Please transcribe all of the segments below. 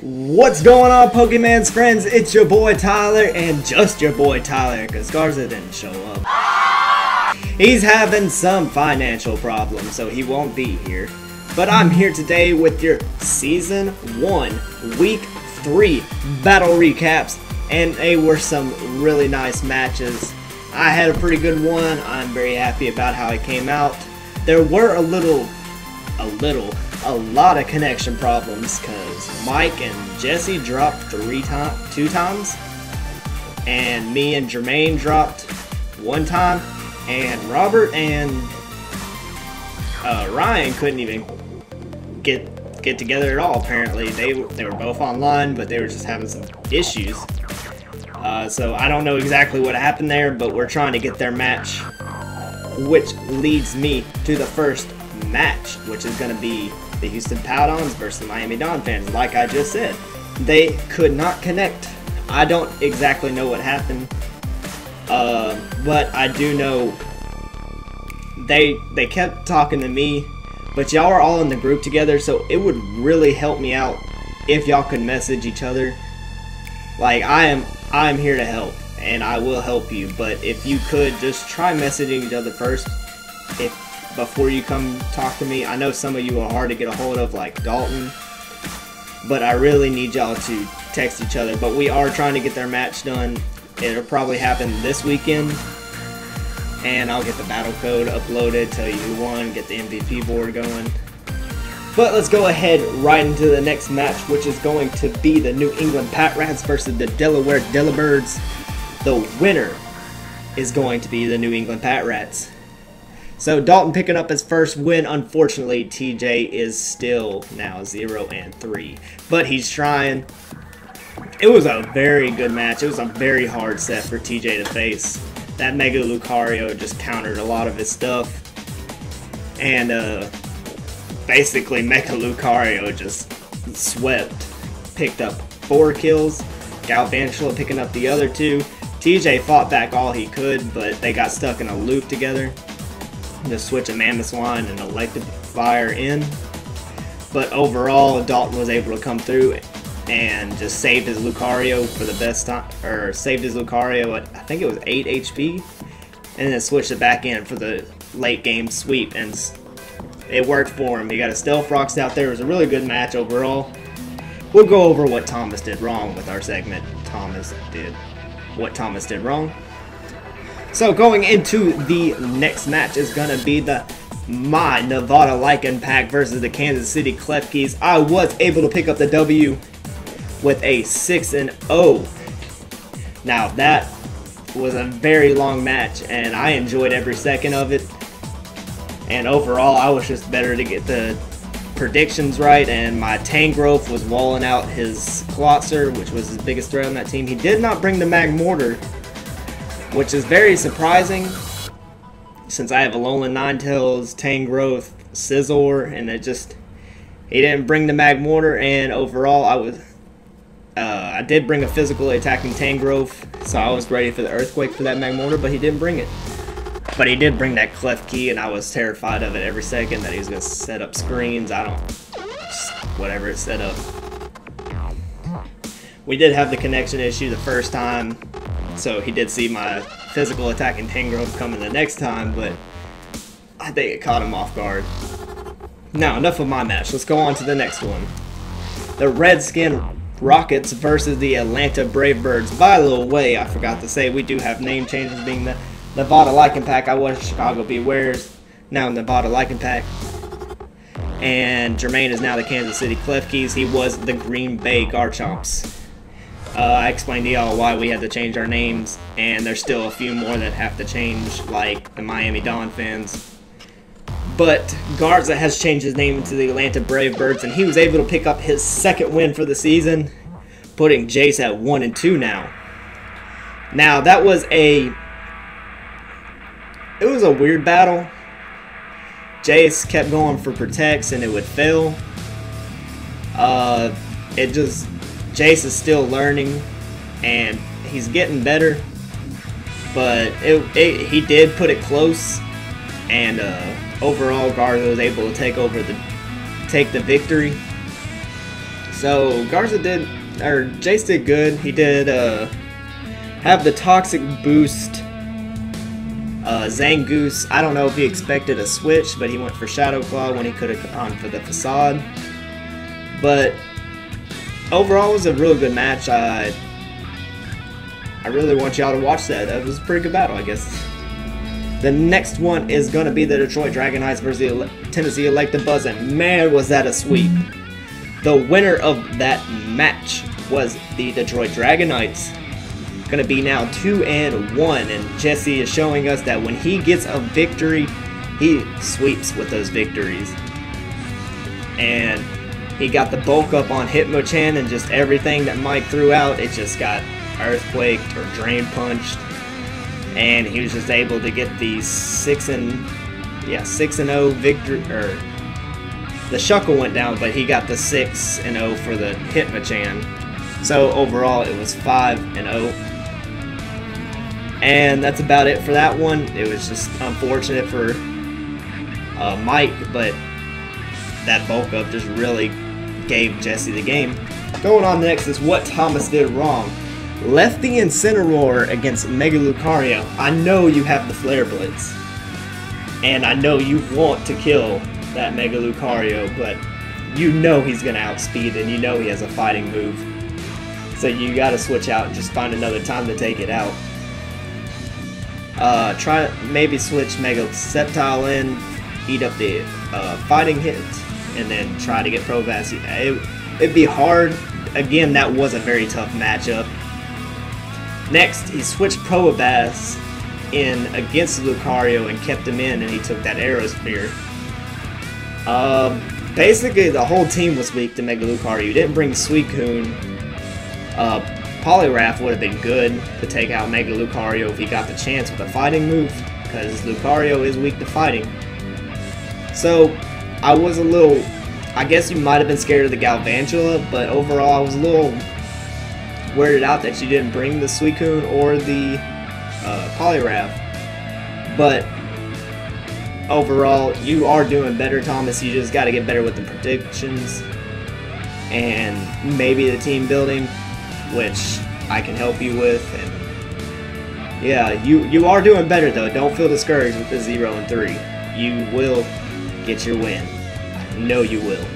What's going on, Pokemon's friends? It's your boy Tyler, and just your boy Tyler, because Garza didn't show up. He's having some financial problems, so he won't be here. But I'm here today with your Season 1, Week 3 battle recaps, and they were some really nice matches. I had a pretty good one. I'm very happy about how it came out. There were a lot of connection problems because Mike and Jesse dropped two times, and me and Jermaine dropped one time, and Robert and Ryan couldn't even get together at all. Apparently they were both online, but they were just having some issues. So I don't know exactly what happened there, but we're trying to get their match, which leads me to the first match, which is going to be the Houston Powdons versus the Miami Donphans. Like I just said, they could not connect. I don't exactly know what happened, but I do know they kept talking to me, but y'all are all in the group together, so it would really help me out if y'all could message each other. Like, I'm here to help, and I will help you, but if you could just try messaging each other first before you come talk to me. I know some of you are hard to get a hold of, like Dalton, but I really need y'all to text each other. But we are trying to get their match done. It'll probably happen this weekend, and I'll get the battle code uploaded, tell you who won, get the MVP board going. But let's go ahead right into the next match, which is going to be the New England Pat Rats versus the Delaware Delibirds. The winner is going to be the New England Pat Rats. So Dalton picking up his first win. Unfortunately, TJ is still now 0-3, but he's trying. It was a very good match. It was a very hard set for TJ to face. That Mega Lucario just countered a lot of his stuff, and basically Mega Lucario just swept, picked up 4 kills. Galvantula picking up the other 2. TJ fought back all he could, but they got stuck in a loop together. To switch a Mamoswine and Electivire in, but overall Dalton was able to come through and just saved his Lucario for the best time, or saved his Lucario at, I think it was 8 HP, and then switched it back in for the late game sweep, and it worked for him. He got a Stealth Rocks out there. It was a really good match overall. We'll go over what Thomas did wrong with our segment. What Thomas did wrong. So going into the next match is going to be my Nevada Lycan Pack versus the Kansas City Klefkis. I was able to pick up the W with a 6-0. Now that was a very long match, and I enjoyed every second of it. And overall, I was just better to get the predictions right, and my Tangrowth was walling out his Klotzer, which was his biggest threat on that team. He did not bring the Magmortar, which is very surprising since I have Alolan Ninetales, Tangrowth, Scizor, and he didn't bring the Magmortar. And overall, I did bring a physical attacking Tangrowth, so I was ready for the Earthquake for that Magmortar, but he didn't bring it. But he did bring that Klefki, and I was terrified of it every second that he was going to set up screens. Whatever it set up. We did have the connection issue the first time, so he did see my physical attacking Tangrowth coming the next time, but I think it caught him off guard. Now, enough of my match. Let's go on to the next one. The Redskin Rockets versus the Atlanta Bravebirds. By the way, I forgot to say, we do have name changes, being the Nevada Lycan Pack. I was Chicago Bewares, now Nevada Lycan Pack. And Jermaine is now the Kansas City Klefkis. He was the Green Bay Garchomps. I explained to y'all why we had to change our names, and there's still a few more that have to change, like the Miami Donphans. But Garza has changed his name to the Atlanta Bravebirds, and he was able to pick up his second win for the season, putting Jace at 1-2 now. Now, it was a weird battle. Jace kept going for protects, and it would fail. Jace is still learning, and he's getting better, but he did put it close, and overall Garza was able to take the victory. So Garza did, or Jace did good. He did have the toxic boost. Zangoose, I don't know if he expected a switch, but he went for Shadow Claw when he could have gone for the Facade. But overall, it was a really good match. I really want y'all to watch that. That was a pretty good battle, I guess. The next one is going to be the Detroit Dragon Knights versus the Tennessee Electabuzz Buzz, and man, was that a sweep. The winner of that match was the Detroit Dragon Knights. Going to be now 2-1, and Jesse is showing us that when he gets a victory, he sweeps with those victories. And he got the bulk up on Hitmonchan, and just everything that Mike threw out, it just got earthquaked or drain punched, and he was just able to get the 6-0 victory. Or the Shuckle went down, but he got the 6-0 for the Hitmonchan. So overall, it was 5-0. And that's about it for that one. It was just unfortunate for Mike, but that bulk up just really gave Jesse the game. Going on next is what Thomas did wrong. Lefty Incineroar against Mega Lucario. I know you have the Flare Blitz, and I know you want to kill that Mega Lucario, but you know he's going to outspeed, and you know he has a fighting move. So you got to switch out and just find another time to take it out. Try to maybe switch Mega Sceptile in, eat up the fighting hits, and then try to get Provaz. It'd be hard. Again, that was a very tough matchup. Next, he switched Probopass in against Lucario and kept him in, and he took that Aerosphere. Basically, the whole team was weak to Mega Lucario. You didn't bring Suicune. Poliwrath would have been good to take out Mega Lucario if he got the chance with a fighting move, because Lucario is weak to fighting. So, I was a little... I guess you might have been scared of the Galvantula, but overall I was a little weirded out that you didn't bring the Suicune or the Poliwrath. But overall, you are doing better, Thomas. You just got to get better with the predictions and maybe the team building, which I can help you with. And yeah, you are doing better though. Don't feel discouraged with the 0 and 3. You will get your win. I know you will.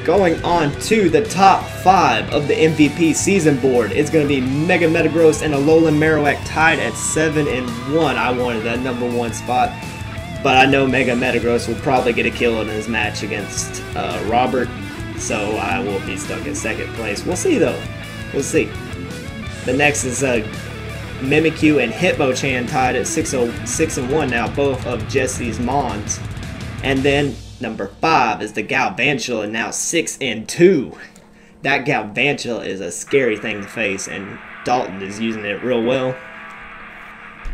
Going on to the top 5 of the MVP season board, it's going to be Mega Metagross and Alolan Marowak tied at 7 and 1. I wanted that #1 spot, but I know Mega Metagross will probably get a kill in his match against Robert, so I will be stuck in second place. We'll see though. We'll see. The next is Mimikyu and Hitmonchan tied at 6 and 1 now, both of Jesse's Mons. And then number 5 is the Galvantula, now 6 and 2. That Galvantula is a scary thing to face, and Dalton is using it real well.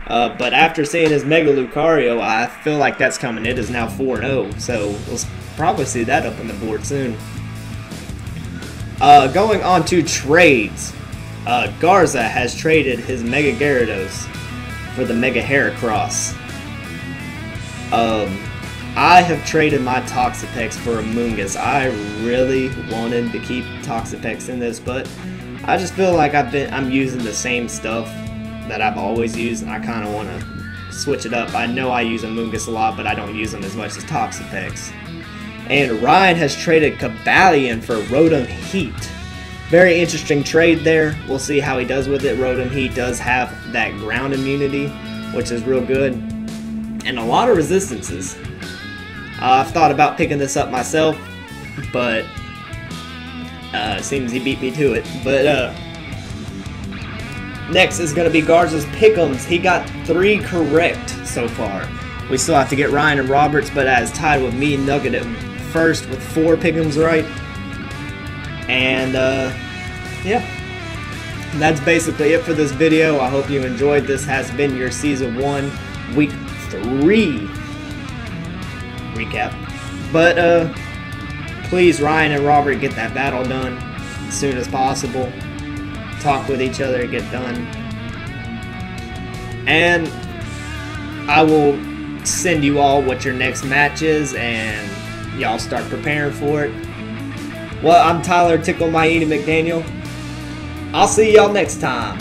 But after seeing his Mega Lucario, I feel like that's coming. It is now 4-0, so we'll probably see that up on the board soon. Going on to trades. Garza has traded his Mega Gyarados for the Mega Heracross. I have traded my Toxapex for a Mungus. I really wanted to keep Toxapex in this, but I just feel like I'm using the same stuff that I've always used, and I kind of want to switch it up. I know I use a Mungus a lot, but I don't use them as much as Toxapex. And Ryan has traded Cobalion for Rotom Heat. Very interesting trade there. We'll see how he does with it. Rotom Heat does have that ground immunity, which is real good, and a lot of resistances. I've thought about picking this up myself, but seems he beat me to it. But next is going to be Garza's Pick'ems. He got 3 correct so far. We still have to get Ryan and Roberts, but as tied with me, Nugget at first with 4 Pick'ems right. And yeah, that's basically it for this video. I hope you enjoyed. This has been your Season 1, Week 3 recap. But please, Ryan and Robert, get that battle done as soon as possible. Talk with each other, get done. And I will send you all what your next match is, and y'all start preparing for it. Well, I'm Tyler Tickle My Edie McDaniel. I'll see y'all next time.